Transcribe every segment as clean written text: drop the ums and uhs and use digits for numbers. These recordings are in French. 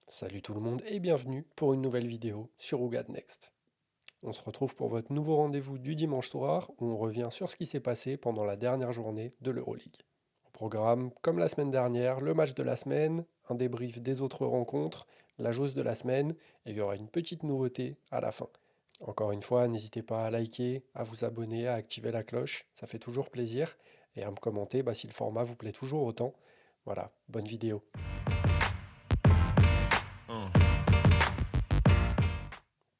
Salut tout le monde et bienvenue pour une nouvelle vidéo sur Who Got Next. On se retrouve pour votre nouveau rendez-vous du dimanche soir où on revient sur ce qui s'est passé pendant la dernière journée de l'Euroleague. Au programme, comme la semaine dernière, le match de la semaine, un débrief des autres rencontres, la joueuse de la semaine et il y aura une petite nouveauté à la fin. Encore une fois, n'hésitez pas à liker, à vous abonner, à activer la cloche, ça fait toujours plaisir et à me commenter si le format vous plaît toujours autant. Voilà, bonne vidéo.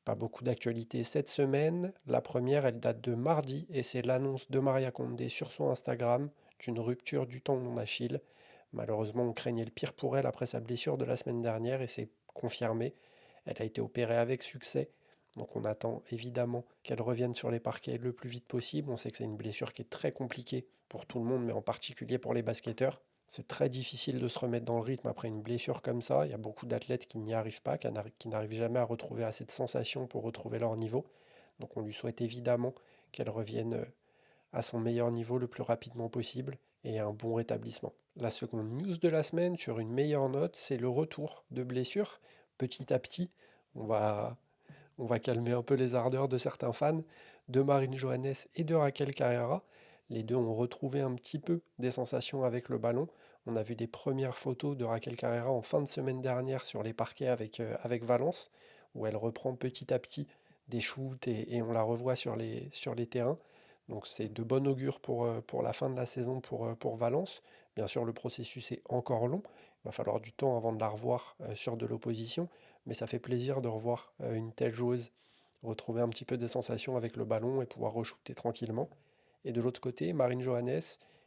Pas beaucoup d'actualités cette semaine. La première, elle date de mardi et c'est l'annonce de Maria Condé sur son Instagram d'une rupture du tendon d'Achille. Malheureusement, on craignait le pire pour elle après sa blessure de la semaine dernière et c'est confirmé. Elle a été opérée avec succès. Donc on attend évidemment qu'elle revienne sur les parquets le plus vite possible. On sait que c'est une blessure qui est très compliquée pour tout le monde, mais en particulier pour les basketteurs. C'est très difficile de se remettre dans le rythme après une blessure comme ça. Il y a beaucoup d'athlètes qui n'y arrivent pas, qui n'arrivent jamais à retrouver assez de sensations pour retrouver leur niveau. Donc on lui souhaite évidemment qu'elle revienne à son meilleur niveau le plus rapidement possible et un bon rétablissement. La seconde news de la semaine sur une meilleure note, c'est le retour de blessures. Petit à petit, on va, on va calmer un peu les ardeurs de certains fans, de Marine Johannes et de Raquel Carrera. Les deux ont retrouvé un petit peu des sensations avec le ballon. On a vu des premières photos de Raquel Carrera en fin de semaine dernière sur les parquets avec Valence, où elle reprend petit à petit des shoots et on la revoit sur les terrains. Donc c'est de bon augure pour la fin de la saison pour Valence. Bien sûr, le processus est encore long. Il va falloir du temps avant de la revoir sur de l'opposition, mais ça fait plaisir de revoir une telle joueuse retrouver un petit peu des sensations avec le ballon et pouvoir re-shooter tranquillement. Et de l'autre côté, Marine Johannes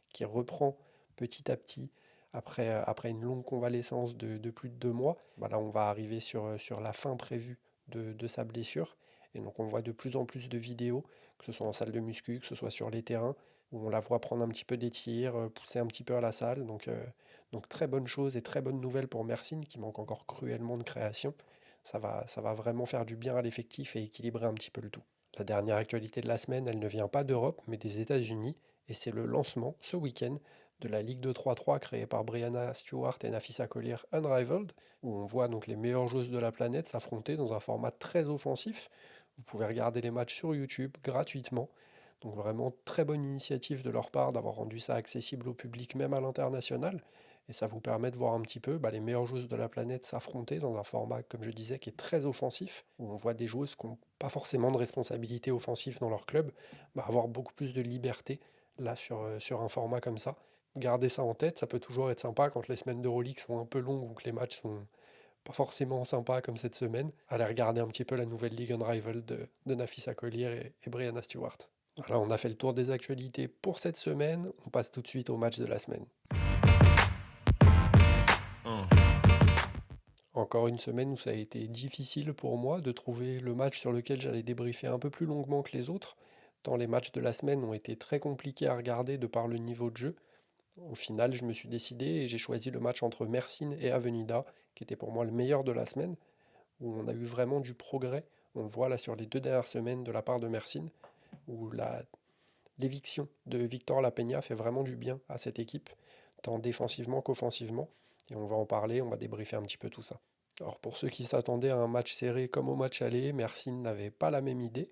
qui reprend petit à petit après une longue convalescence de plus de 2 mois. Là, on va arriver sur la fin prévue de sa blessure. Et donc on voit de plus en plus de vidéos, que ce soit en salle de muscu, que ce soit sur les terrains, où on la voit prendre un petit peu des tirs, pousser un petit peu à la salle. Donc très bonne chose et très bonne nouvelle pour Mersin, qui manque encore cruellement de création. Ça va vraiment faire du bien à l'effectif et équilibrer un petit peu le tout. La dernière actualité de la semaine, elle ne vient pas d'Europe, mais des États-Unis, et c'est le lancement, ce week-end, de la Ligue de 3-3 créée par Brianna Stewart et Nafisa Collier Unrivaled, où on voit donc les meilleures joueuses de la planète s'affronter dans un format très offensif. Vous pouvez regarder les matchs sur YouTube gratuitement. Donc vraiment très bonne initiative de leur part d'avoir rendu ça accessible au public, même à l'international. Et ça vous permet de voir un petit peu les meilleures joueuses de la planète s'affronter dans un format, comme je disais, qui est très offensif, où on voit des joueuses qui n'ont pas forcément de responsabilité offensive dans leur club, avoir beaucoup plus de liberté là sur un format comme ça. Gardez ça en tête, ça peut toujours être sympa quand les semaines d'Euroleague sont un peu longues ou que les matchs sont pas forcément sympas comme cette semaine. Allez regarder un petit peu la nouvelle Ligue Unrivaled de Nafisa Collier et Brianna Stewart. Voilà, on a fait le tour des actualités pour cette semaine. On passe tout de suite au match de la semaine. Encore une semaine où ça a été difficile pour moi de trouver le match sur lequel j'allais débriefer un peu plus longuement que les autres, tant les matchs de la semaine ont été très compliqués à regarder de par le niveau de jeu. Au final, je me suis décidé et j'ai choisi le match entre Mersin et Avenida, qui était pour moi le meilleur de la semaine, où on a eu vraiment du progrès. On le voit là sur les 2 dernières semaines de la part de Mersin, où l'éviction de Victor Lapeña fait vraiment du bien à cette équipe, tant défensivement qu'offensivement. Et on va en parler, on va débriefer un petit peu tout ça. Alors pour ceux qui s'attendaient à un match serré comme au match aller, Mersin n'avait pas la même idée.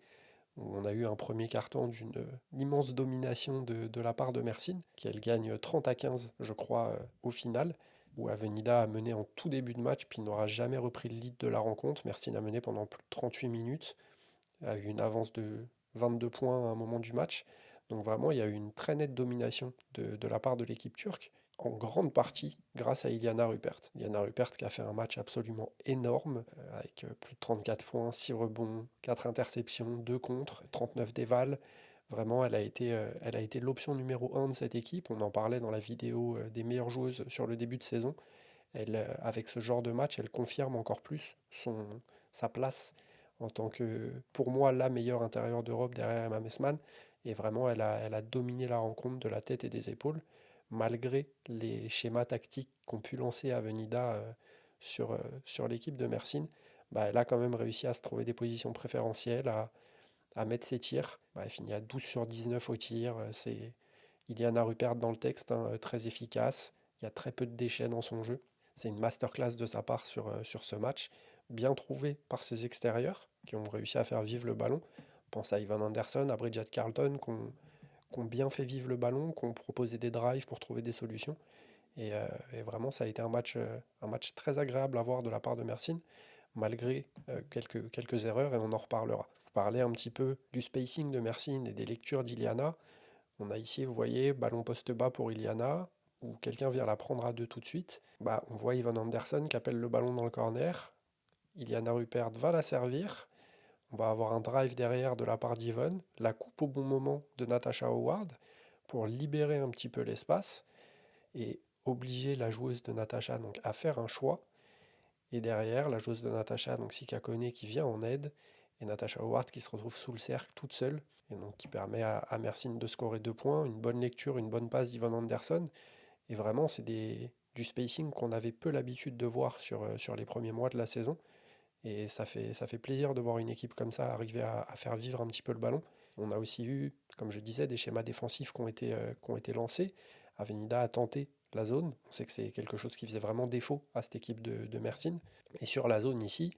On a eu un premier carton d'une immense domination de la part de Mersin, qui elle gagne 30 à 15, je crois, au final, où Avenida a mené en tout début de match, puis n'aura jamais repris le lead de la rencontre. Mersin a mené pendant plus de 38 minutes, a eu une avance de 22 points à un moment du match. Donc vraiment, il y a eu une très nette domination de la part de l'équipe turque, en grande partie grâce à Iliana Rupert. Iliana Rupert qui a fait un match absolument énorme, avec plus de 34 points, 6 rebonds, 4 interceptions, 2 contre, 39 dévals. Vraiment, elle a été l'option numéro 1 de cette équipe. On en parlait dans la vidéo des meilleures joueuses sur le début de saison. Avec ce genre de match, elle confirme encore plus sa place en tant que, pour moi, la meilleure intérieure d'Europe derrière Emma Messman. Et vraiment, elle a dominé la rencontre de la tête et des épaules, malgré les schémas tactiques qu'ont pu lancer Avenida sur l'équipe de Mersin. Elle a quand même réussi à se trouver des positions préférentielles, à mettre ses tirs. Elle finit à 12 sur 19 au tir. C'est Iliana Rupert dans le texte, hein, très efficace. Il y a très peu de déchets dans son jeu. C'est une masterclass de sa part sur ce match, bien trouvé par ses extérieurs, qui ont réussi à faire vivre le ballon. Pense à Ivan Anderson, à Bridget Carlton, qui ont bien fait vivre le ballon, qui ont proposé des drives pour trouver des solutions. Et vraiment, ça a été un match très agréable à voir de la part de Mersin, malgré quelques erreurs, et on en reparlera. Je parlais un petit peu du spacing de Mersin et des lectures d'Iliana. On a ici, vous voyez, ballon poste bas pour Iliana, où quelqu'un vient la prendre à deux tout de suite. Bah, on voit Ivan Anderson qui appelle le ballon dans le corner. Iliana Rupert va la servir. On va avoir un drive derrière de la part d'Yvonne, la coupe au bon moment de Natasha Howard pour libérer un petit peu l'espace et obliger la joueuse de Natasha donc, à faire un choix. Et derrière, la joueuse de Natasha, donc Sika Kone, qui vient en aide, et Natasha Howard qui se retrouve sous le cercle toute seule, et donc qui permet à Mersin de scorer 2 points, une bonne lecture, une bonne passe d'Ivan Anderson. Et vraiment, c'est du spacing qu'on avait peu l'habitude de voir sur les premiers mois de la saison. Et ça fait plaisir de voir une équipe comme ça arriver à faire vivre un petit peu le ballon. On a aussi eu, comme je disais, des schémas défensifs qui ont été lancés. Avenida a tenté la zone. On sait que c'est quelque chose qui faisait vraiment défaut à cette équipe de Mersin. Et sur la zone ici,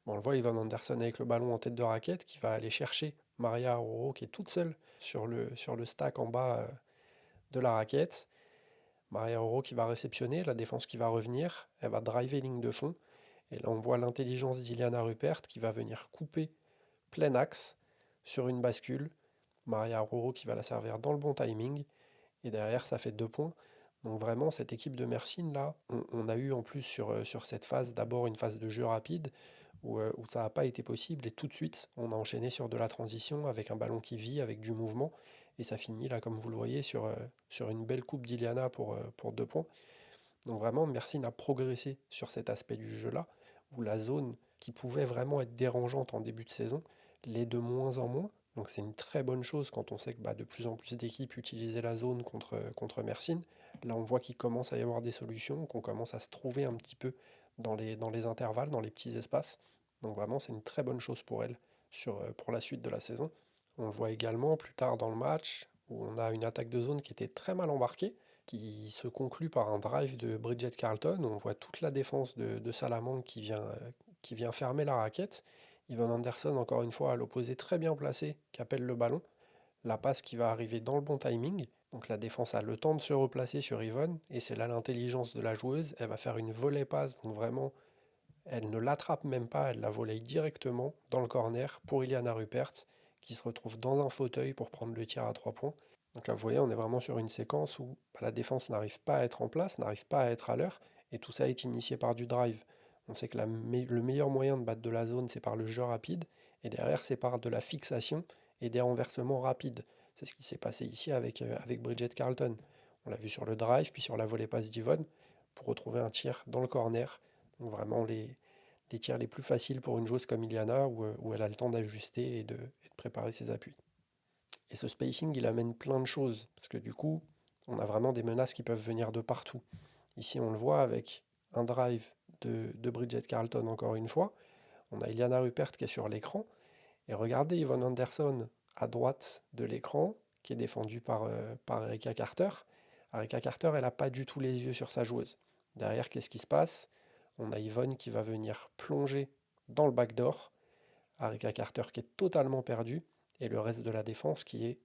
bon, on le voit, Ivan Anderson avec le ballon en tête de raquette qui va aller chercher Maria Aroro qui est toute seule sur le stack en bas de la raquette. Maria Aroro qui va réceptionner, la défense qui va revenir, elle va driver ligne de fond. Et là, on voit l'intelligence d'Iliana Rupert qui va venir couper plein axe sur une bascule. Maria Roro qui va la servir dans le bon timing. Et derrière, ça fait 2 points. Donc vraiment, cette équipe de Mersin, là, on a eu en plus sur cette phase, d'abord une phase de jeu rapide où ça n'a pas été possible. Et tout de suite, on a enchaîné sur de la transition avec un ballon qui vit, avec du mouvement. Et ça finit, là, comme vous le voyez, sur une belle coupe d'Iliana pour 2 points. Donc vraiment, Mersin a progressé sur cet aspect du jeu-là, où la zone qui pouvait vraiment être dérangeante en début de saison l'est de moins en moins. Donc c'est une très bonne chose quand on sait que de plus en plus d'équipes utilisaient la zone contre Mersin. Là, on voit qu'il commence à y avoir des solutions, qu'on commence à se trouver un petit peu dans les intervalles, dans les petits espaces. Donc vraiment, c'est une très bonne chose pour elle pour la suite de la saison. On le voit également plus tard dans le match, où on a une attaque de zone qui était très mal embarquée, qui se conclut par un drive de Bridget Carlton. On voit toute la défense de Salamanque qui vient fermer la raquette. Ivan Anderson, encore une fois, à l'opposé, très bien placé, qui appelle le ballon. La passe qui va arriver dans le bon timing. Donc la défense a le temps de se replacer sur Yvonne, et c'est là l'intelligence de la joueuse. Elle va faire une volée passe, donc vraiment, elle ne l'attrape même pas, elle la volaille directement dans le corner pour Iliana Rupert, qui se retrouve dans un fauteuil pour prendre le tir à 3 points. Donc là, vous voyez, on est vraiment sur une séquence où la défense n'arrive pas à être en place, n'arrive pas à être à l'heure, et tout ça est initié par du drive. On sait que le meilleur moyen de battre de la zone, c'est par le jeu rapide, et derrière, c'est par de la fixation et des renversements rapides. C'est ce qui s'est passé ici avec Bridget Carlton. On l'a vu sur le drive, puis sur la volée passe d'Yvonne, pour retrouver un tir dans le corner. Donc vraiment les tirs les plus faciles pour une joueuse comme Iliana, où elle a le temps d'ajuster et de préparer ses appuis. Et ce spacing, il amène plein de choses, parce que du coup, on a vraiment des menaces qui peuvent venir de partout. Ici, on le voit avec un drive de Bridget Carlton, encore une fois. On a Iliana Rupert qui est sur l'écran. Et regardez Yvonne Anderson à droite de l'écran, qui est défendue par Erika Carter. Erika Carter, elle n'a pas du tout les yeux sur sa joueuse. Derrière, qu'est-ce qui se passe? On a Yvonne qui va venir plonger dans le backdoor. Erika Carter qui est totalement perdue. Et le reste de la défense qui est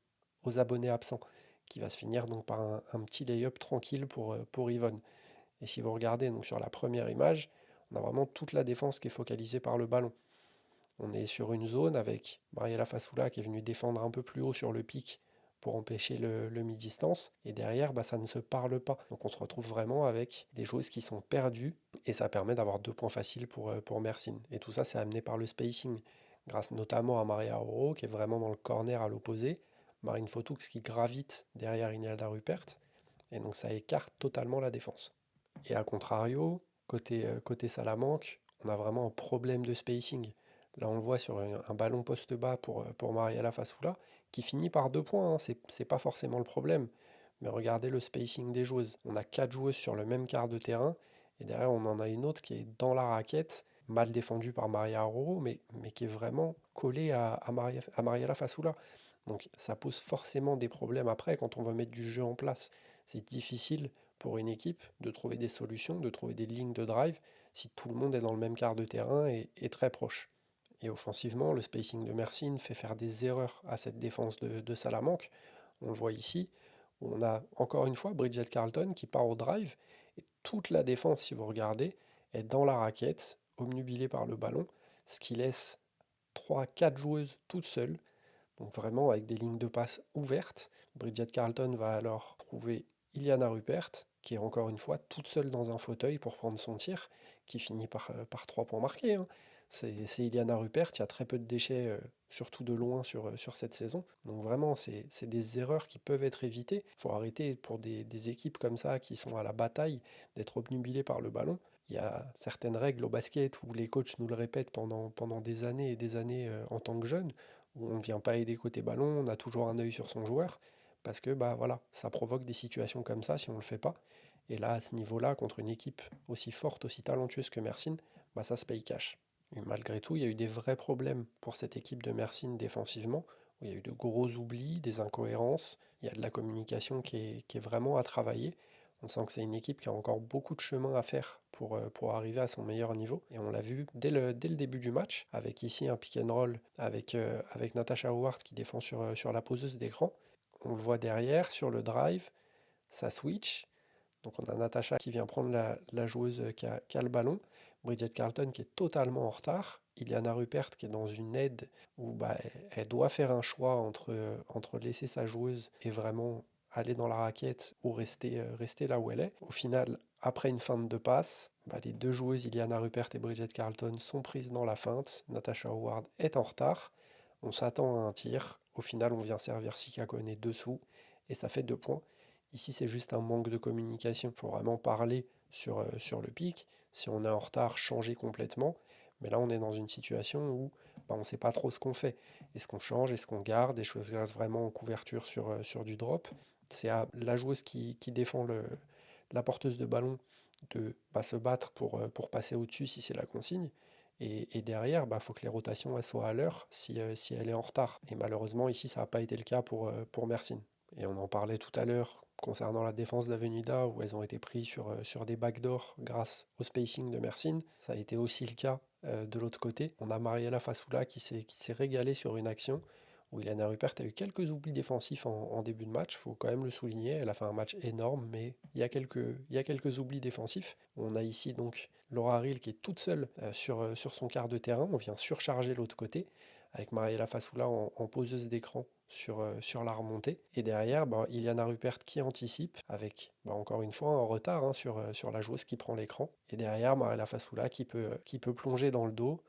aux abonnés absents, qui va se finir donc par un petit lay-up tranquille pour Yvonne. Et si vous regardez donc sur la première image, on a vraiment toute la défense qui est focalisée par le ballon. On est sur une zone avec Mariela Fasoula qui est venue défendre un peu plus haut sur le pic pour empêcher le mi-distance. Et derrière, ça ne se parle pas. Donc on se retrouve vraiment avec des joueuses qui sont perdues. Et ça permet d'avoir 2 points faciles pour Mersin. Et tout ça, c'est amené par le spacing. Grâce notamment à Maria Oro qui est vraiment dans le corner à l'opposé. Marine Fotoux qui gravite derrière Imelda Rupert. Et donc ça écarte totalement la défense. Et à contrario, côté Salamanque, on a vraiment un problème de spacing. Là, on le voit sur un ballon poste bas pour Mariela Fasoula, qui finit par 2 points. Hein. C'est pas forcément le problème. Mais regardez le spacing des joueuses. On a 4 joueuses sur le même quart de terrain. Et derrière, on en a une autre qui est dans la raquette, mal défendue par Maria Aroro, mais qui est vraiment collée à Mariela Fasoula. Donc ça pose forcément des problèmes après quand on veut mettre du jeu en place. C'est difficile pour une équipe de trouver des solutions, de trouver des lignes de drive si tout le monde est dans le même quart de terrain et très proche. Et offensivement, le spacing de Mersin fait faire des erreurs à cette défense de Salamanque. On le voit ici. On a encore une fois Bridget Carlton qui part au drive. Et toute la défense, si vous regardez, est dans la raquette, obnubilée par le ballon, ce qui laisse trois, quatre joueuses toutes seules. Donc vraiment avec des lignes de passe ouvertes. Bridget Carlton va alors trouver Iliana Rupert, qui est encore une fois toute seule dans un fauteuil pour prendre son tir, qui finit par 3 points marqués, hein. C'est Iliana Rupert, il y a très peu de déchets, surtout de loin sur cette saison. Donc vraiment, c'est des erreurs qui peuvent être évitées. Il faut arrêter pour des équipes comme ça qui sont à la bataille d'être obnubilées par le ballon. Il y a certaines règles au basket où les coachs nous le répètent pendant des années et des années en tant que jeunes, où on ne vient pas aider côté ballon, on a toujours un œil sur son joueur, parce que bah voilà, ça provoque des situations comme ça si on ne le fait pas. Et là, à ce niveau-là, contre une équipe aussi forte, aussi talentueuse que Mersin, bah ça se paye cash. Et malgré tout, il y a eu des vrais problèmes pour cette équipe de Mersin défensivement, où il y a eu de gros oublis, des incohérences, il y a de la communication qui est vraiment à travailler. On sent que c'est une équipe qui a encore beaucoup de chemin à faire pour arriver à son meilleur niveau. Et on l'a vu dès le début du match, avec ici un pick and roll avec Natasha Howard qui défend sur la poseuse d'écran. On le voit derrière, sur le drive, ça switch. Donc on a Natasha qui vient prendre la joueuse qui a le ballon. Bridget Carlton qui est totalement en retard. Iliana Rupert qui est dans une aide où bah, elle doit faire un choix entre laisser sa joueuse et vraiment aller dans la raquette ou rester là où elle est. Au final, après une feinte de passe, bah, les deux joueuses, Iliana Rupert et Bridget Carlton, sont prises dans la feinte. Natasha Howard est en retard. On s'attend à un tir. Au final, on vient servir Sika Kone dessous et ça fait 2 points. Ici, c'est juste un manque de communication. Il faut vraiment parler sur le pic. Si on est en retard, changer complètement. Mais là, on est dans une situation où bah, on ne sait pas trop ce qu'on fait. Est-ce qu'on change, est-ce qu'on garde, des choses restent vraiment en couverture sur du drop. C'est à la joueuse qui défend la porteuse de ballon de bah, se battre pour passer au-dessus si c'est la consigne. Et derrière, il faut que les rotations elles soient à l'heure si elle est en retard. Et malheureusement, ici, ça n'a pas été le cas pour Mersin. Et on en parlait tout à l'heure concernant la défense d'Avenida, où elles ont été prises sur des backdoors grâce au spacing de Mersin. Ça a été aussi le cas de l'autre côté. On a Mariela Fasoula qui s'est régalée sur une action où Ilana Rupert a eu quelques oublis défensifs en début de match, il faut quand même le souligner. Elle a fait un match énorme, mais il y a quelques oublis défensifs. On a ici donc Laura Ril qui est toute seule sur son quart de terrain. On vient surcharger l'autre côté avec Mariela Fasoula en poseuse d'écran sur la remontée. Et derrière, Iliana Rupert qui anticipe avec, encore une fois, un retard sur la joueuse qui prend l'écran. Et derrière, Mariela Fasoula qui peut plonger dans le dos.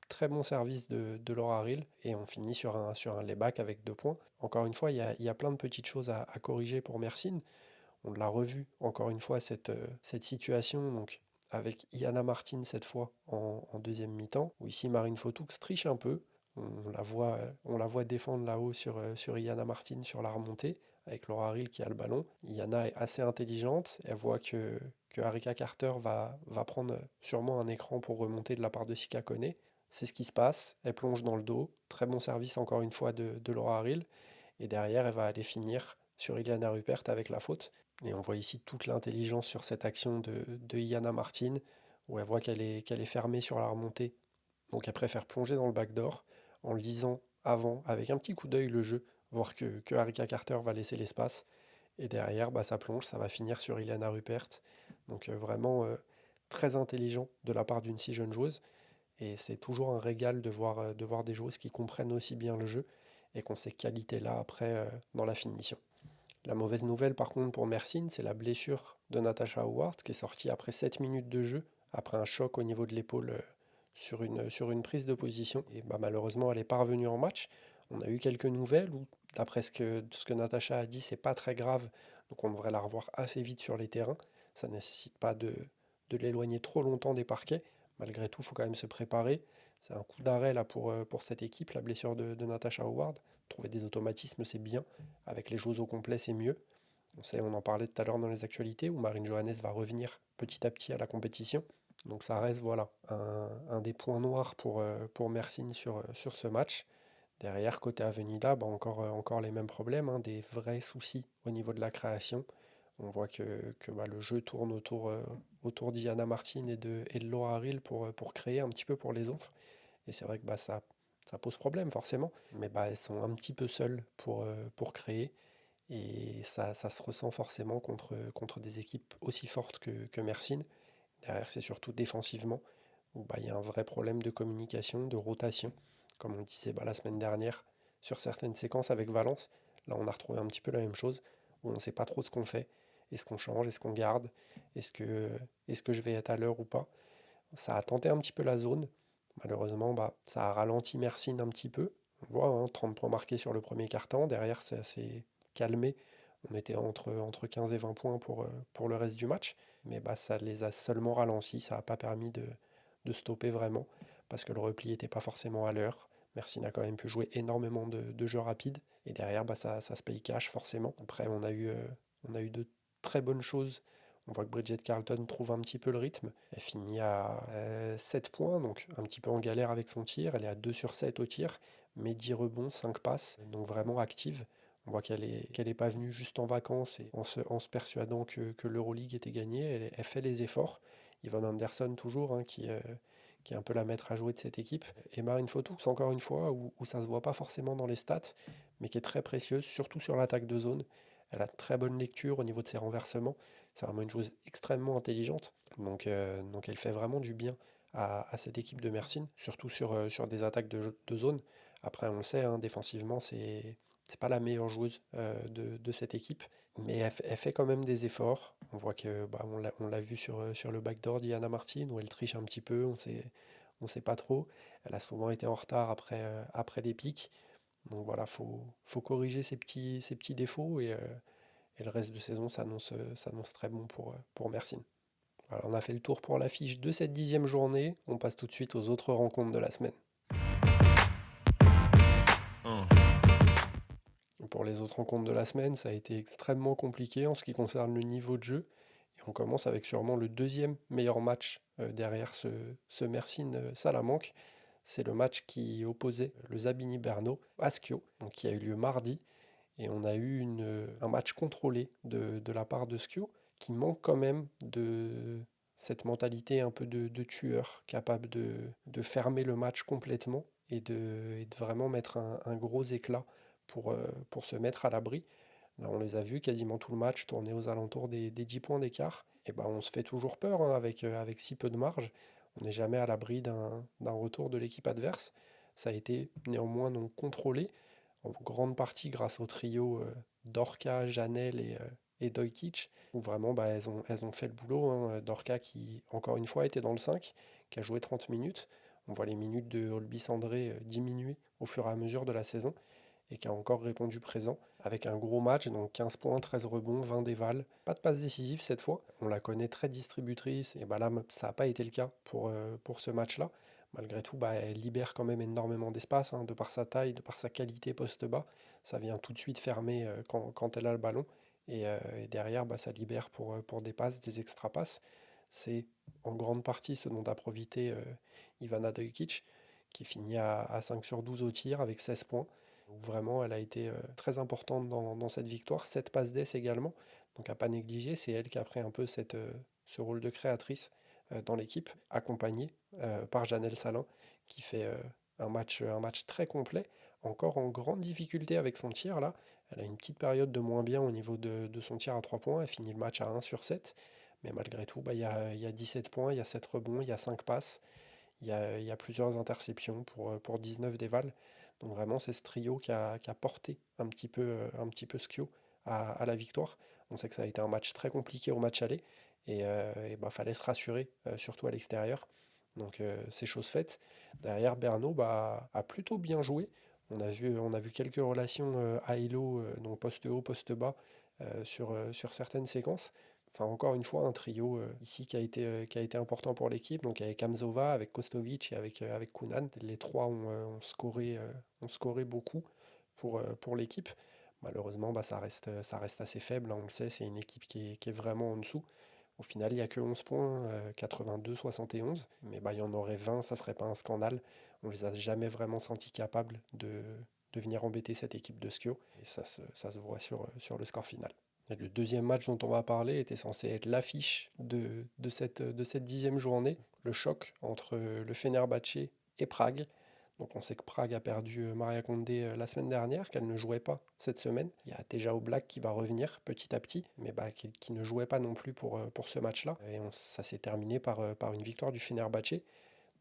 Très bon service de Laura Ril. Et on finit sur un layback avec 2 points. Encore une fois, il y a plein de petites choses à corriger pour Mersin. On l'a revu, encore une fois, cette situation. Donc, avec Iana Martin cette fois en deuxième mi-temps, où ici Marine Fotoux triche un peu. On la voit défendre là-haut sur Iana Martin sur la remontée, avec Laura Ril qui a le ballon. Iana est assez intelligente, elle voit que Harika Carter va prendre sûrement un écran pour remonter de la part de Sika Kone. C'est ce qui se passe, elle plonge dans le dos, très bon service encore une fois de Laura Ril, et derrière elle va aller finir sur Iliana Rupert avec la faute. Et on voit ici toute l'intelligence sur cette action de Iana Martin, où elle voit qu'elle est fermée sur la remontée. Donc elle préfère plonger dans le backdoor en lisant avant, avec un petit coup d'œil, le jeu, voir que Harika Carter va laisser l'espace. Et derrière, ça plonge, ça va finir sur Iliana Rupert. Donc vraiment très intelligent de la part d'une si jeune joueuse. Et c'est toujours un régal de voir des joueuses qui comprennent aussi bien le jeu et qui ont ces qualités-là après dans la finition. La mauvaise nouvelle par contre pour Mersin, c'est la blessure de Natasha Howard qui est sortie après 7 minutes de jeu, après un choc au niveau de l'épaule sur une prise de position. Et malheureusement, elle n'est pas revenue en match. On a eu quelques nouvelles où, d'après ce que Natasha a dit, c'est pas très grave, donc on devrait la revoir assez vite sur les terrains. Ça ne nécessite pas de l'éloigner trop longtemps des parquets. Malgré tout, il faut quand même se préparer. C'est un coup d'arrêt là pour cette équipe, la blessure de Natasha Howard. Trouver des automatismes, c'est bien. Avec les joueuses au complet, c'est mieux. On en parlait tout à l'heure dans les actualités, où Marine Johannes va revenir petit à petit à la compétition. Donc ça reste voilà, un des points noirs pour Mersin sur ce match. Derrière, côté Avenida, encore les mêmes problèmes, hein, des vrais soucis au niveau de la création. On voit que le jeu tourne autour d'Iana Martin et de Laura Ril pour créer un petit peu pour les autres. Et c'est vrai que ça pose problème forcément, mais elles sont un petit peu seules pour créer. Et ça se ressent forcément contre des équipes aussi fortes que Mersin. Derrière, c'est surtout défensivement, où il y a un vrai problème de communication, de rotation, comme on disait la semaine dernière sur certaines séquences avec Valence. Là, on a retrouvé un petit peu la même chose, où on ne sait pas trop ce qu'on fait. Est-ce qu'on change, est-ce qu'on garde, est-ce que je vais être à l'heure ou pas. Ça a tenté un petit peu la zone. Malheureusement, ça a ralenti Mersin un petit peu. On voit 30 points marqués sur le premier quart-temps. Derrière, ça s'est calmé. On était entre 15 et 20 points pour le reste du match. Mais ça les a seulement ralentis. Ça n'a pas permis de stopper vraiment. Parce que le repli n'était pas forcément à l'heure. Mersin a quand même pu jouer énormément de jeux rapides. Et derrière, ça se paye cash forcément. Après, on a eu de très bonnes choses. On voit que Bridget Carlton trouve un petit peu le rythme. Elle finit à 7 points, donc un petit peu en galère avec son tir. Elle est à 2 sur 7 au tir, mais 10 rebonds, 5 passes, donc vraiment active. On voit qu'elle est pas venue juste en vacances et en se persuadant que l'Euroleague était gagnée. Elle fait les efforts. Yvonne Anderson toujours, qui est un peu la maître à jouer de cette équipe. Et Marine Fotoux, encore une fois, où ça se voit pas forcément dans les stats, mais qui est très précieuse, surtout sur l'attaque de zone. Elle a très bonne lecture au niveau de ses renversements. C'est vraiment une joueuse extrêmement intelligente. Donc elle fait vraiment du bien à cette équipe de Mersin, surtout sur des attaques de zone. Après, on le sait, défensivement, c'est pas la meilleure joueuse de cette équipe, mais elle fait quand même des efforts. On voit que on l'a vu sur le backdoor d'Iana Martin, où elle triche un petit peu, on sait pas trop. Elle a souvent été en retard après des pics. Donc voilà, faut corriger ces petits défauts et le reste de saison s'annonce très bon pour Mersin. Voilà, on a fait le tour pour l'affiche de cette 10e journée. On passe tout de suite aux autres rencontres de la semaine. Pour les autres rencontres de la semaine, ça a été extrêmement compliqué en ce qui concerne le niveau de jeu. Et on commence avec sûrement le deuxième meilleur match derrière ce Mersin-Salamanque. C'est le match qui opposait le Zabini Berno à Schio, donc qui a eu lieu mardi. Et on a eu un match contrôlé de la part de Schio, qui manque quand même de cette mentalité un peu de tueur, capable de fermer le match complètement et de vraiment mettre un gros éclat pour se mettre à l'abri. Là, on les a vus quasiment tout le match tourner aux alentours des 10 points d'écart. Et on se fait toujours peur avec si peu de marge. On n'est jamais à l'abri d'un retour de l'équipe adverse. Ça a été néanmoins donc contrôlé en grande partie grâce au trio Dorca, Janelle et Dojkic, où vraiment elles ont fait le boulot. Dorca qui, encore une fois, était dans le 5, qui a joué 30 minutes. On voit les minutes de Olby Sandré diminuer au fur et à mesure de la saison et qui a encore répondu présent avec un gros match, donc 15 points, 13 rebonds, 20 dévals. Pas de passe décisive cette fois. On la connaît très distributrice et là, ça n'a pas été le cas pour ce match-là. Malgré tout, elle libère quand même énormément d'espace, de par sa taille, de par sa qualité poste-bas. Ça vient tout de suite fermer quand elle a le ballon. Et derrière, ça libère pour des passes, des extra-passes. C'est en grande partie ce dont a profité Ivana Dojkic, qui finit à 5 sur 12 au tir avec 16 points. Donc vraiment, elle a été très importante dans cette victoire. 7 passes d'ess également, donc à pas négliger. C'est elle qui a pris un peu ce rôle de créatrice dans l'équipe, accompagnée par Janelle Salin, qui fait un match très complet, encore en grande difficulté avec son tir là. Elle a une petite période de moins bien au niveau de son tir à 3 points. Elle finit le match à 1 sur 7. Mais malgré tout, il y a 17 points, il y a 7 rebonds, il y a 5 passes, il y a plusieurs interceptions pour 19 dévals. Donc vraiment, c'est ce trio qui a porté un petit peu Skio à la victoire. On sait que ça a été un match très compliqué au match aller et fallait se rassurer, surtout à l'extérieur. Donc c'est chose faite. Derrière, Berno a plutôt bien joué. On a vu quelques relations à Elo, donc poste haut, poste bas, sur certaines séquences. Enfin, encore une fois, un trio ici qui a été important pour l'équipe. Donc avec Kamzova, avec Kostovic et avec Kunan. Les trois ont scoré beaucoup pour l'équipe. Malheureusement, ça reste assez faible, on le sait, c'est une équipe qui est vraiment en dessous. Au final, il n'y a que 11 points, 82-71. Mais il y en aurait 20, ça ne serait pas un scandale. On ne les a jamais vraiment sentis capables de venir embêter cette équipe de Skio. Et ça se voit sur le score final. Et le deuxième match dont on va parler était censé être l'affiche de cette 10e journée, le choc entre le Fenerbahçe et Prague. Donc on sait que Prague a perdu Maria Condé la semaine dernière, qu'elle ne jouait pas cette semaine. Il y a Teja Oblak qui va revenir petit à petit, mais qui ne jouait pas non plus pour ce match-là. Et ça s'est terminé par une victoire du Fenerbahçe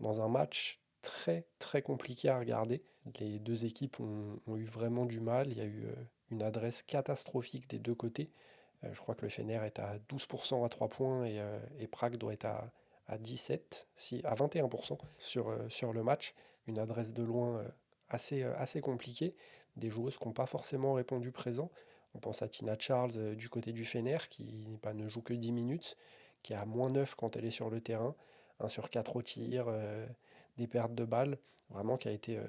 dans un match très très compliqué à regarder. Les deux équipes ont eu vraiment du mal. Il y a eu une adresse catastrophique des deux côtés. Je crois que le Fener est à 12% à 3 points et Prague doit être à 17, à 21% sur le match. Une adresse de loin assez compliquée. Des joueuses qui n'ont pas forcément répondu présent. On pense à Tina Charles du côté du Fener qui ne joue que 10 minutes, qui est à -9 quand elle est sur le terrain. 1 sur 4 au tir, des pertes de balles, vraiment qui a été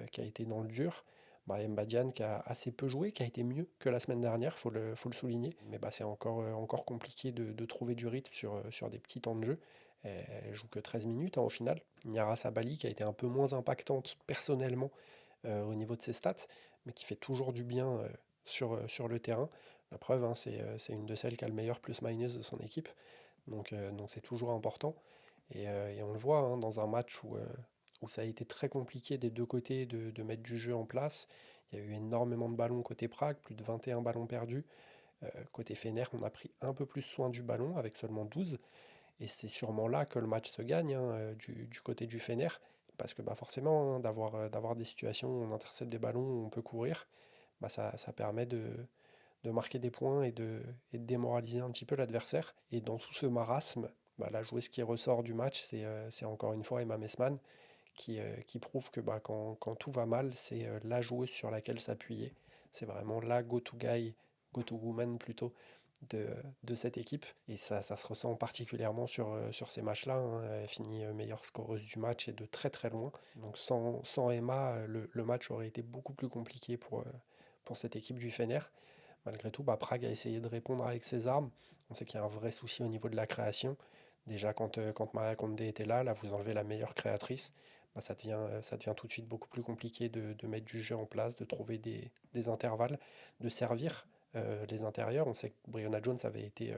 dans le dur. Mbadian qui a assez peu joué, qui a été mieux que la semaine dernière, faut le souligner. Mais c'est encore compliqué de trouver du rythme sur des petits temps de jeu. Elle joue que 13 minutes au final. Niara Sabali qui a été un peu moins impactante personnellement au niveau de ses stats, mais qui fait toujours du bien sur le terrain. La preuve, hein, c'est une de celles qui a le meilleur plus-minus de son équipe. Donc c'est toujours important. Et on le voit hein, dans un match où ça a été très compliqué des deux côtés de mettre du jeu en place. Il y a eu énormément de ballons côté Prague, plus de 21 ballons perdus. Côté Fener, on a pris un peu plus soin du ballon avec seulement 12. Et c'est sûrement là que le match se gagne hein, du côté du Fener. Parce que forcément, hein, d'avoir des situations où on intercepte des ballons, où on peut courir, ça permet de marquer des points et de démoraliser un petit peu l'adversaire. Et dans tout ce marasme, la joueuse qui ressort du match, c'est encore une fois Emma Messman qui prouve que quand tout va mal, c'est la joueuse sur laquelle s'appuyer. C'est vraiment la go-to guy, go-to woman plutôt, de, de cette équipe. Et ça se ressent particulièrement sur ces matchs-là, hein. Elle finit meilleure scoreuse du match et de très très loin. Donc sans Emma, le match aurait été beaucoup plus compliqué pour cette équipe du Fener. Malgré tout, Prague a essayé de répondre avec ses armes. On sait qu'il y a un vrai souci au niveau de la création. Déjà, quand Maria Condé était là, vous enlevez la meilleure créatrice. Ça devient tout de suite beaucoup plus compliqué de mettre du jeu en place, de trouver des intervalles, de servir les intérieurs. On sait que Brianna Jones avait été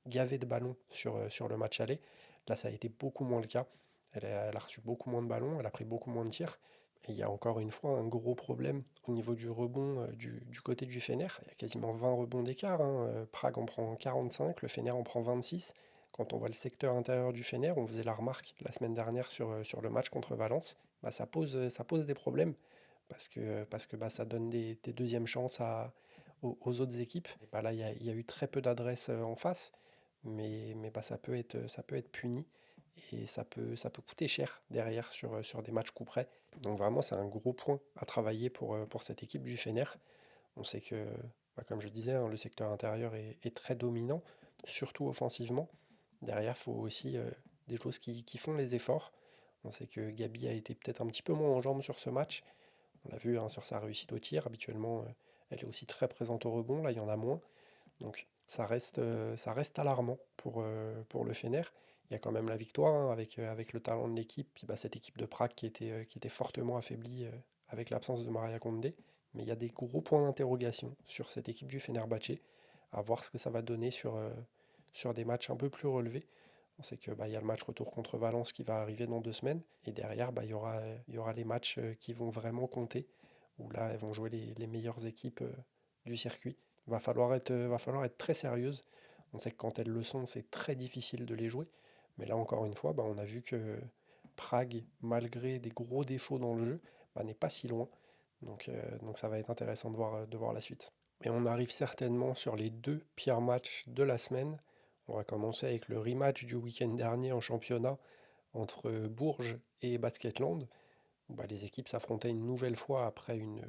gavée de ballons sur le match aller. Là, ça a été beaucoup moins le cas. Elle a reçu beaucoup moins de ballons, elle a pris beaucoup moins de tirs. Et il y a encore une fois un gros problème au niveau du rebond du côté du Fener. Il y a quasiment 20 rebonds d'écart, hein. Prague en prend 45, le Fener en prend 26. Quand on voit le secteur intérieur du Fener, on faisait la remarque la semaine dernière sur le match contre Valence, ça pose des problèmes parce que ça donne des deuxièmes chances aux autres équipes. Et là, il y a eu très peu d'adresses en face, mais ça peut être puni et ça peut coûter cher derrière sur des matchs coup près. Donc vraiment, c'est un gros point à travailler pour cette équipe du Fener. On sait que, comme je disais, hein, le secteur intérieur est très dominant, surtout offensivement. Derrière, il faut aussi des choses qui font les efforts. On sait que Gabi a été peut-être un petit peu moins en jambes sur ce match. On l'a vu hein, sur sa réussite au tir. Habituellement, elle est aussi très présente au rebond. Là, il y en a moins. Donc ça reste alarmant pour le Fener. Il y a quand même la victoire hein, avec le talent de l'équipe. Puis cette équipe de Prague qui était fortement affaiblie avec l'absence de Maria Condé. Mais il y a des gros points d'interrogation sur cette équipe du Fenerbahçe. À voir ce que ça va donner sur des matchs un peu plus relevés. On sait que il y a le match retour contre Valence qui va arriver dans 2 semaines. Et derrière, il y aura les matchs qui vont vraiment compter. Où là, elles vont jouer les meilleures équipes du circuit. Va falloir être très sérieuse. On sait que quand elles le sont, c'est très difficile de les jouer. Mais là, encore une fois, on a vu que Prague, malgré des gros défauts dans le jeu, n'est pas si loin. Donc ça va être intéressant de voir la suite. Et on arrive certainement sur les deux pires matchs de la semaine. On va commencer avec le rematch du week-end dernier en championnat entre Bourges et Basketland, où les équipes s'affrontaient une nouvelle fois après une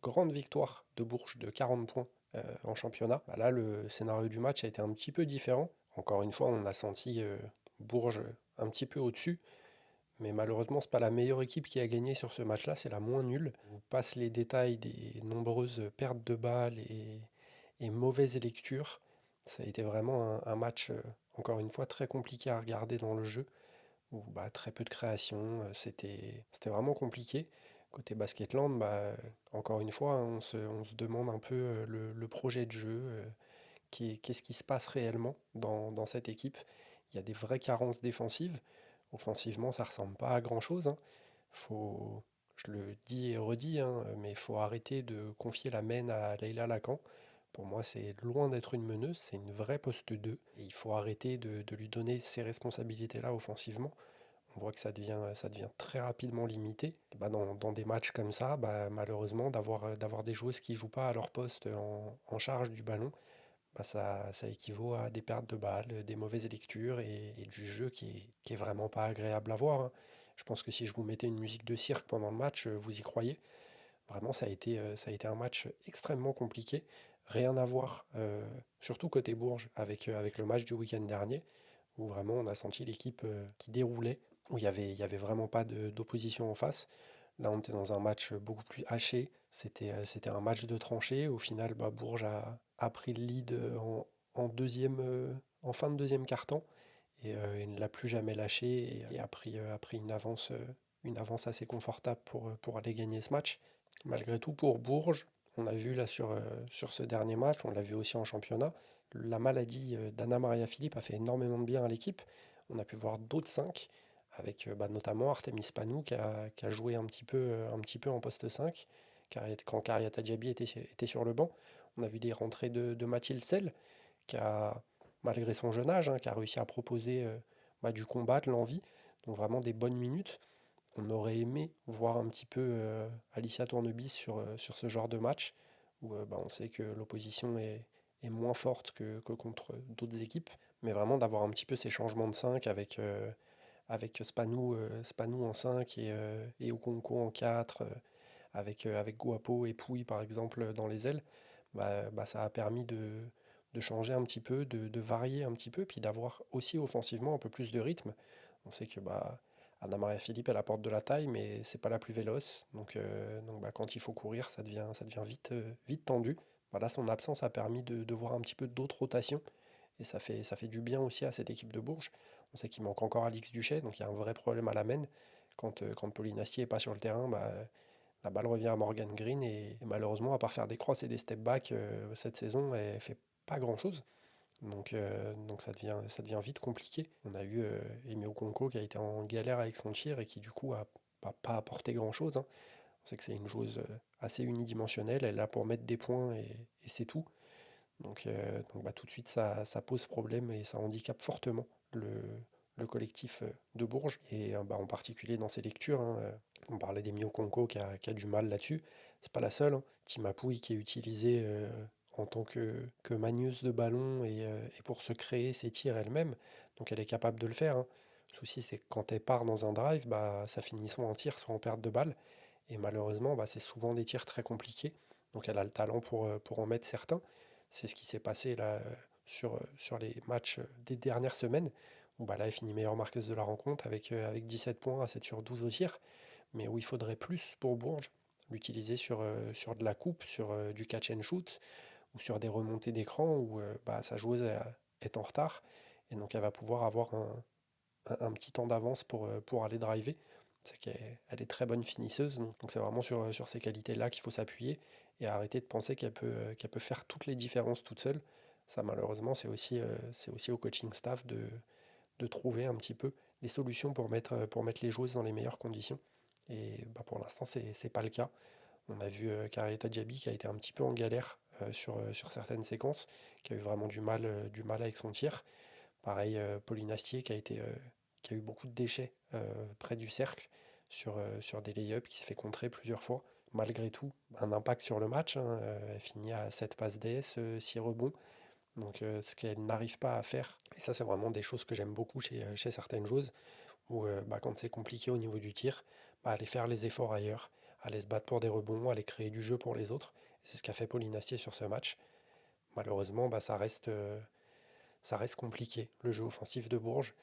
grande victoire de Bourges de 40 points en championnat. Là, le scénario du match a été un petit peu différent. Encore une fois, on a senti Bourges un petit peu au-dessus, mais malheureusement, c'est pas la meilleure équipe qui a gagné sur ce match-là, c'est la moins nulle. On passe les détails des nombreuses pertes de balles et mauvaises lectures. Ça a été vraiment un match, encore une fois, très compliqué à regarder dans le jeu, où très peu de création, c'était vraiment compliqué. Côté Basketland, encore une fois, hein, on se demande un peu le projet de jeu, qu'est-ce qui se passe réellement dans cette équipe. Il y a des vraies carences défensives. Offensivement, ça ressemble pas à grand-chose, hein. Faut, je le dis et redis, hein, mais il faut arrêter de confier la main à Leïla Lacan. Pour moi, c'est loin d'être une meneuse, c'est une vraie poste 2. Et il faut arrêter de lui donner ces responsabilités-là offensivement. On voit que ça devient très rapidement limité. Et bah dans des matchs comme ça, bah, malheureusement, d'avoir des joueuses qui jouent pas à leur poste en charge du ballon, bah ça équivaut à des pertes de balles, des mauvaises lectures et du jeu qui est vraiment pas agréable à voir, hein. Je pense que si je vous mettais une musique de cirque pendant le match, vous y croyez. Vraiment, ça a été un match extrêmement compliqué. Rien à voir, surtout côté Bourges, avec le match du week-end dernier, où vraiment on a senti l'équipe qui déroulait, où il y avait vraiment pas d'opposition en face. Là, on était dans un match beaucoup plus haché. C'était un match de tranchée. Au final, bah, Bourges a pris le lead en fin de deuxième quart-temps et il ne l'a plus jamais lâché et a pris une avance assez confortable pour aller gagner ce match. Malgré tout, pour Bourges, on a vu là sur ce dernier match, on l'a vu aussi en championnat, la maladie d'Anna Maria Philippe a fait énormément de bien à l'équipe. On a pu voir d'autres 5, avec bah, notamment Artemis Panou qui a joué un petit peu en poste 5, quand Kariata Diaby était sur le banc. On a vu des rentrées de Mathilde Sell, qui a, malgré son jeune âge, hein, qui a réussi à proposer bah, du combat, de l'envie. Donc vraiment des bonnes minutes. On aurait aimé voir un petit peu Alicia Tournebis sur ce genre de match, où bah, on sait que l'opposition est moins forte que contre d'autres équipes, mais vraiment d'avoir un petit peu ces changements de 5 avec Spanou en 5 et Okonkwo en 4, avec Guapo et Pouille par exemple dans les ailes, bah, ça a permis de changer un petit peu, de varier un petit peu, puis d'avoir aussi offensivement un peu plus de rythme. On sait que bah, Anna Maria Philippe, elle apporte de la taille, mais c'est pas la plus véloce. Donc bah, quand il faut courir, ça devient vite tendu. Voilà, son absence a permis de voir un petit peu d'autres rotations. Et ça fait du bien aussi à cette équipe de Bourges. On sait qu'il manque encore Alix Duchet, donc il y a un vrai problème à la main. Quand Pauline Astier n'est pas sur le terrain, bah, la balle revient à Morgan Green. Et malheureusement, à part faire des crosses et des step back cette saison, elle fait pas grand-chose. Donc ça devient vite compliqué. On a eu Emi Okonkwo qui a été en galère avec son tir et qui du coup a pas apporté grand-chose, hein. On sait que c'est une joueuse assez unidimensionnelle, elle est là pour mettre des points et c'est tout. Donc bah, tout de suite ça pose problème et ça handicape fortement le collectif de Bourges et bah, en particulier dans ses lectures, hein. On parlait d'Emi Okonkwo qui a du mal là-dessus. C'est pas la seule, hein. Tima Pouille qui est utilisée en tant que magneuse de ballon et pour se créer ses tirs elle-même. Donc elle est capable de le faire, hein. Le souci, c'est que quand elle part dans un drive, bah, ça finit soit en tir, soit en perte de balle. Et malheureusement, bah, c'est souvent des tirs très compliqués. Donc elle a le talent pour en mettre certains. C'est ce qui s'est passé là sur les matchs des dernières semaines, où bah, là, elle finit meilleure marqueuse de la rencontre avec 17 points à 7 sur 12 au tir, mais où il faudrait plus pour Bourges, l'utiliser sur de la coupe, sur du catch and shoot, ou sur des remontées d'écran où bah, sa joueuse est en retard, et donc elle va pouvoir avoir un petit temps d'avance pour aller driver. C'est qu'elle est très bonne finisseuse, donc c'est vraiment sur ces qualités-là qu'il faut s'appuyer et arrêter de penser qu'elle peut faire toutes les différences toute seule. Ça, malheureusement, c'est aussi au coaching staff de trouver un petit peu les solutions pour mettre les joueuses dans les meilleures conditions. Et bah, pour l'instant, c'est pas le cas. On a vu Karieta Diaby qui a été un petit peu en galère sur certaines séquences, qui a eu vraiment du mal avec son tir. Pareil, Pauline Astier qui a eu beaucoup de déchets près du cercle sur des lay-ups, qui s'est fait contrer plusieurs fois. Malgré tout, un impact sur le match, hein. Elle finit à 7 passes DS, 6 rebonds. Donc ce qu'elle n'arrive pas à faire. Et ça, c'est vraiment des choses que j'aime beaucoup chez certaines joueuses, où bah, quand c'est compliqué au niveau du tir, bah, aller faire les efforts ailleurs, aller se battre pour des rebonds, aller créer du jeu pour les autres. Et c'est ce qu'a fait Pauline Astier sur ce match. Malheureusement, bah, ça reste compliqué, le jeu offensif de Bourges.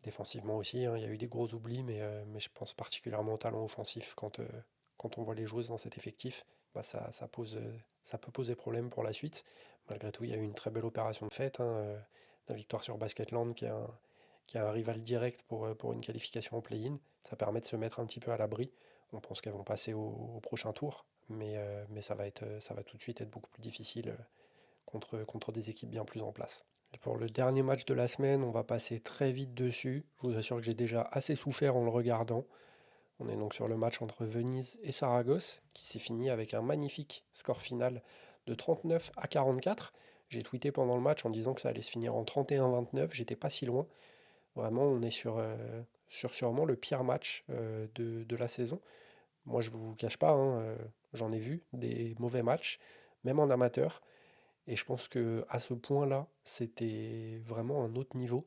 Défensivement aussi, hein, il y a eu des gros oublis, mais je pense particulièrement au talent offensif. Quand on voit les joueuses dans cet effectif, bah ça peut poser problème pour la suite. Malgré tout, il y a eu une très belle opération de fête, hein, la victoire sur Basketland, qui est un rival direct pour une qualification en play-in. Ça permet de se mettre un petit peu à l'abri. On pense qu'elles vont passer au prochain tour, mais ça va tout de suite être beaucoup plus difficile contre des équipes bien plus en place. Et pour le dernier match de la semaine, on va passer très vite dessus. Je vous assure que j'ai déjà assez souffert en le regardant. On est donc sur le match entre Venise et Saragosse, qui s'est fini avec un magnifique score final de 39 à 44. J'ai tweeté pendant le match en disant que ça allait se finir en 31-29, j'étais pas si loin. Vraiment, on est sur sûrement le pire match de la saison. Moi, je vous cache pas, hein, j'en ai vu des mauvais matchs, même en amateur. Et je pense que à ce point-là, c'était vraiment un autre niveau.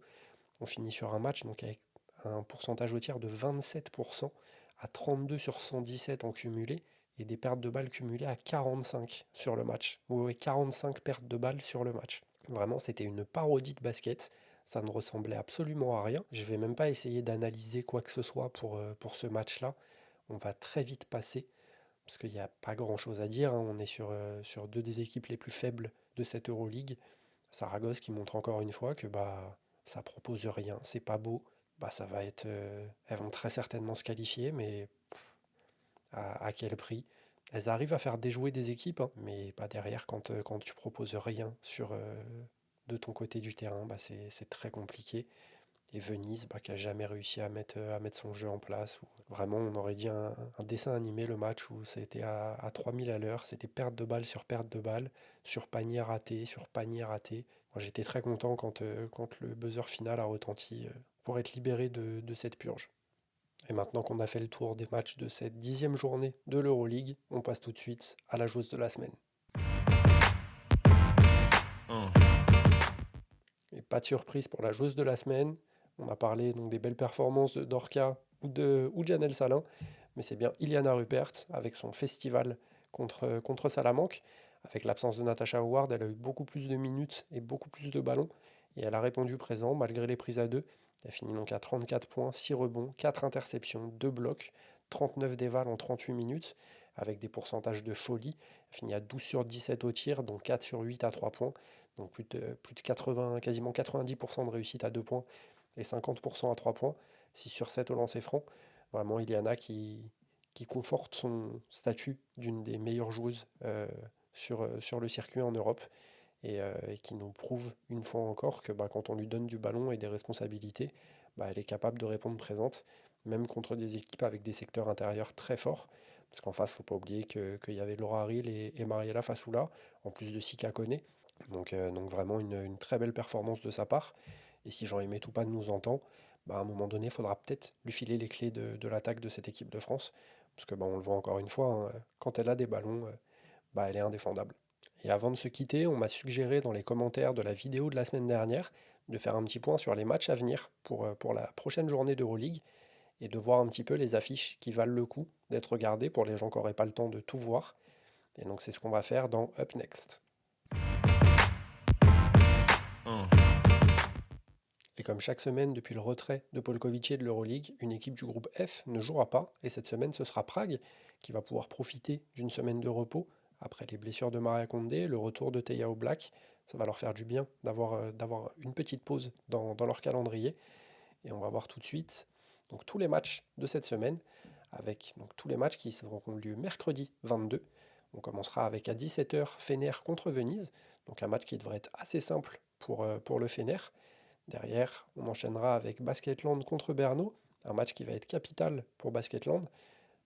On finit sur un match donc avec un pourcentage au tir de 27% à 32 sur 117 en cumulé et des pertes de balles cumulées à 45 sur le match. Oui, 45 pertes de balles sur le match. Vraiment, c'était une parodie de basket. Ça ne ressemblait absolument à rien. Je vais même pas essayer d'analyser quoi que ce soit pour ce match-là. On va très vite passer parce qu'il n'y a pas grand-chose à dire, hein. On est sur deux des équipes les plus faibles de cette Euroleague. Saragosse qui montre encore une fois que bah ça propose rien, c'est pas beau. Bah ça va être, elles vont très certainement se qualifier, mais à quel prix? Elles arrivent à faire déjouer des équipes, hein, mais pas derrière quand tu proposes rien de ton côté du terrain, bah c'est très compliqué. Et Venise, bah, qui a jamais réussi à mettre son jeu en place. Vraiment, on aurait dit un dessin animé, le match où c'était à 3000 à l'heure, c'était perte de balle, sur panier raté, sur panier raté. Moi, j'étais très content quand le buzzer final a retenti pour être libéré de cette purge. Et maintenant qu'on a fait le tour des matchs de cette 10e journée de l'Euroleague, on passe tout de suite à la joueuse de la semaine. Et pas de surprise pour la joueuse de la semaine. On a parlé donc des belles performances de Dorca ou Janelle Salin, mais c'est bien Iliana Rupert avec son festival contre Salamanque. Avec l'absence de Natasha Howard, elle a eu beaucoup plus de minutes et beaucoup plus de ballons, et elle a répondu présent malgré les prises à deux. Elle finit donc à 34 points, 6 rebonds, 4 interceptions, 2 blocs, 39 dévals en 38 minutes, avec des pourcentages de folie. Elle finit à 12 sur 17 au tir, dont 4 sur 8 à 3 points. Donc plus de 80, quasiment 90% de réussite à 2 points et 50% à 3 points, 6 sur 7 au lancer franc. Vraiment, Iliana qui conforte son statut d'une des meilleures joueuses sur le circuit en Europe et qui nous prouve une fois encore que bah, quand on lui donne du ballon et des responsabilités, bah, elle est capable de répondre présente, même contre des équipes avec des secteurs intérieurs très forts. Parce qu'en face, il ne faut pas oublier qu'il y avait Laura Haril et Mariella Fasoula, en plus de Sika Kone. Donc vraiment une très belle performance de sa part. Et si Jean-Aimé Toupane nous entend, bah à un moment donné, il faudra peut-être lui filer les clés de l'attaque de cette équipe de France. Parce que bah, on le voit encore une fois, hein, quand elle a des ballons, bah, elle est indéfendable. Et avant de se quitter, on m'a suggéré dans les commentaires de la vidéo de la semaine dernière de faire un petit point sur les matchs à venir pour la prochaine journée d'Euroleague et de voir un petit peu les affiches qui valent le coup d'être regardées pour les gens qui n'auraient pas le temps de tout voir. Et donc c'est ce qu'on va faire dans Up Next. Et comme chaque semaine depuis le retrait de Polkovic de l'Euroleague, une équipe du groupe F ne jouera pas, et cette semaine ce sera Prague qui va pouvoir profiter d'une semaine de repos après les blessures de Maria Condé, le retour de Teyao Black. Ça va leur faire du bien d'avoir une petite pause dans leur calendrier. Et on va voir tout de suite donc, tous les matchs de cette semaine, avec donc, tous les matchs qui auront lieu mercredi 22. On commencera avec à 17h Fener contre Venise, donc un match qui devrait être assez simple pour le Fener. Derrière, on enchaînera avec Basketland contre Berno, un match qui va être capital pour Basketland,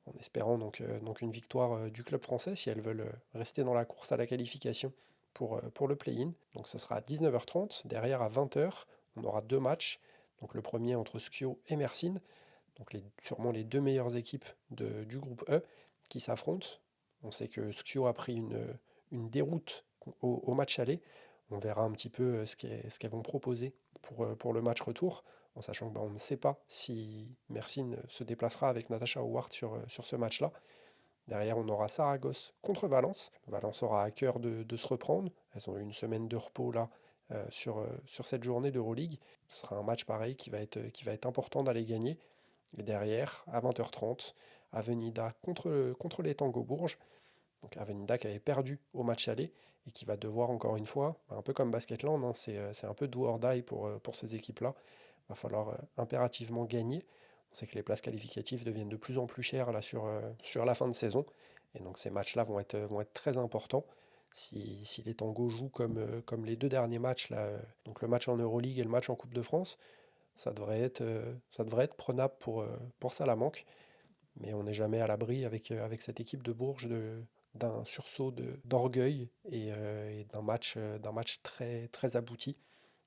en espérant donc une victoire du club français si elles veulent rester dans la course à la qualification pour le play-in. Donc ça sera à 19h30. Derrière, à 20h, on aura deux matchs. Donc le premier entre Skio et Mersin, donc sûrement les deux meilleures équipes du groupe E qui s'affrontent. On sait que Skio a pris une déroute au match aller. On verra un petit peu ce qu'elles vont proposer pour le match retour, en sachant que bah, on ne sait pas si Mersin se déplacera avec Natasha Howard sur ce match-là. Derrière, on aura Saragosse contre Valence. Valence aura à cœur de se reprendre. Elles ont eu une semaine de repos là sur cette journée d'Euroleague. Ce sera un match pareil qui va être important d'aller gagner. Et derrière, à 20h30, Avenida contre les Tango Bourges. Donc Avenida qui avait perdu au match aller et qui va devoir encore une fois, un peu comme Basketland, hein, c'est un peu do or die pour ces équipes-là. Il va falloir impérativement gagner. On sait que les places qualificatives deviennent de plus en plus chères là, sur la fin de saison. Et donc ces matchs-là vont être très importants. Si les tangos jouent comme les deux derniers matchs, là, donc le match en Euroleague et le match en Coupe de France, ça devrait être prenable pour Salamanque. Mais on n'est jamais à l'abri avec cette équipe de Bourges d'un sursaut d'orgueil et d'un match très, très abouti.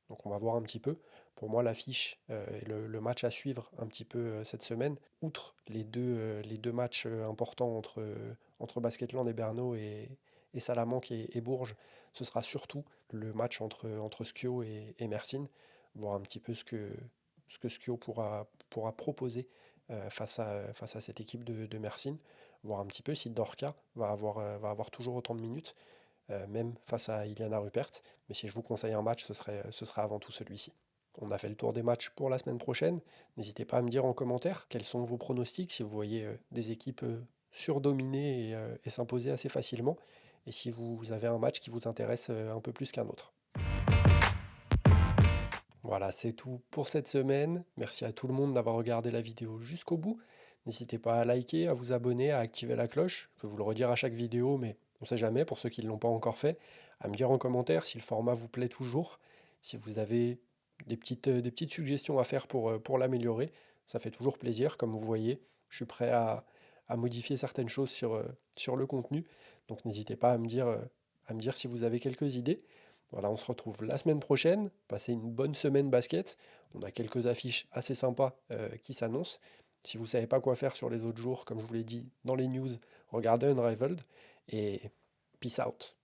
Donc on va voir un petit peu. Pour moi, l'affiche et le match à suivre un petit peu cette semaine, outre les deux matchs importants entre Basketland et Berno et Salamanque et Bourges, ce sera surtout le match entre Skio et Mersin, voir un petit peu ce que Skio pourra proposer face à cette équipe de Mersin, voir un petit peu si Dorca va avoir toujours autant de minutes même face à Iliana Rupert. Mais si je vous conseille un match, ce serait avant tout celui-ci. On a fait le tour des matchs pour la semaine prochaine. N'hésitez pas à me dire en commentaire quels sont vos pronostics, si vous voyez des équipes surdominer et s'imposer assez facilement, et si vous avez un match qui vous intéresse un peu plus qu'un autre. Voilà, c'est tout pour cette semaine. Merci à tout le monde d'avoir regardé la vidéo jusqu'au bout. N'hésitez pas à liker, à vous abonner, à activer la cloche. Je peux vous le redire à chaque vidéo, mais on ne sait jamais, pour ceux qui ne l'ont pas encore fait, à me dire en commentaire si le format vous plaît toujours, si vous avez des petites suggestions à faire pour l'améliorer. Ça fait toujours plaisir, comme vous voyez. Je suis prêt à modifier certaines choses sur le contenu. Donc n'hésitez pas à me dire si vous avez quelques idées. Voilà, on se retrouve la semaine prochaine. Passez une bonne semaine basket. On a quelques affiches assez sympas qui s'annoncent. Si vous ne savez pas quoi faire sur les autres jours, comme je vous l'ai dit dans les news, regardez Unrivaled et peace out.